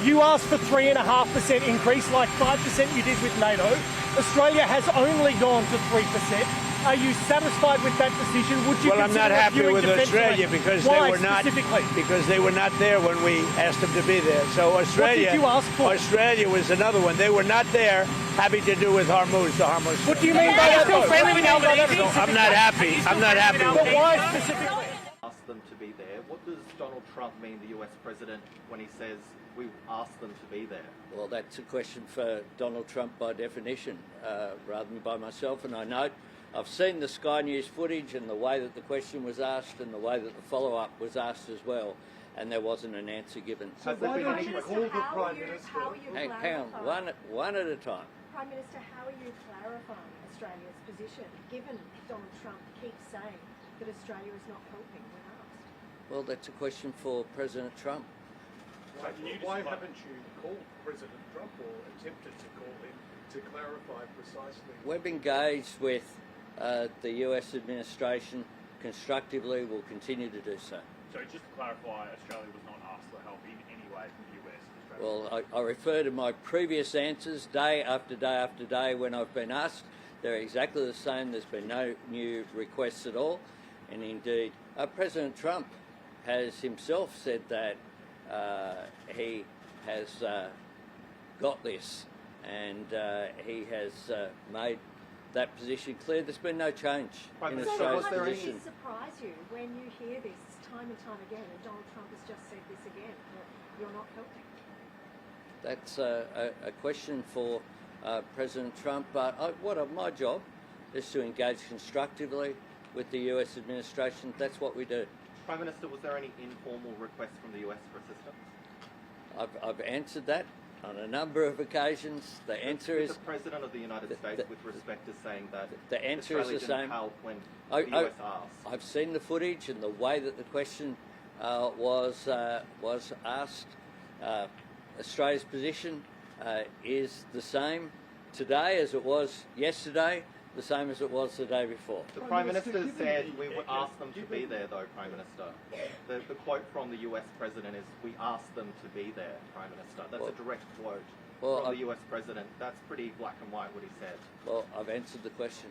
You asked for 3.5% increase, like 5% you did with NATO. Australia has only gone to 3%. Are you satisfied with that decision? Would you? Well, I'm not happy with Australia because they were not there when we asked them to be there. So Australia, what did you ask for? Australia was another one. They were not there, having to do with Hormuz, the Hormuz. What do you mean by that? Still friendly with Albanese? No, I'm not happy. I'm not happy. But why specifically? Ask them to be there. What does Donald Trump mean, the US president, when he says we asked them to be there? Well, that's a question for Donald Trump by definition, rather than by myself. And I note I've seen the Sky News footage and the way that the question was asked and the way that the follow-up was asked as well, and there wasn't an answer given. So why don't you call the Prime Minister? Hang on, one at a time. Prime Minister, how are you clarifying Australia's position, given Donald Trump keeps saying that Australia is not helping when asked? Well, that's a question for President Trump. Why haven't you called President Trump or attempted to call him to clarify precisely? We've engaged with the US administration constructively. We'll continue to do so. So just to clarify, Australia was not asked for help in any way from the US. Well, I refer to my previous answers day after day after day when I've been asked. They're exactly the same. There's been no new requests at all. And indeed, President Trump has himself said that he has got this, and he has made that position clear. There's been no change in Australia's So position. does it surprise you when you hear this time and time again, and Donald Trump has just said this again, that you're not helping? That's a question for President Trump, but my job is to engage constructively with the US administration. That's what we do. Prime Minister, was there any informal request from the US for assistance? I've answered that on a number of occasions. The answer is the President of the United States, with respect to saying that the answer Australia is the didn't same. help when the US asked. I've seen the footage and the way that the question was asked. Australia's position is the same today as it was yesterday, the same as it was the day before. The Prime Minister said we would ask them to be there, though, Prime Minister. The quote from the US President is, we asked them to be there, Prime Minister. That's a direct quote from the US President. That's pretty black and white what he said. Well, I've answered the question.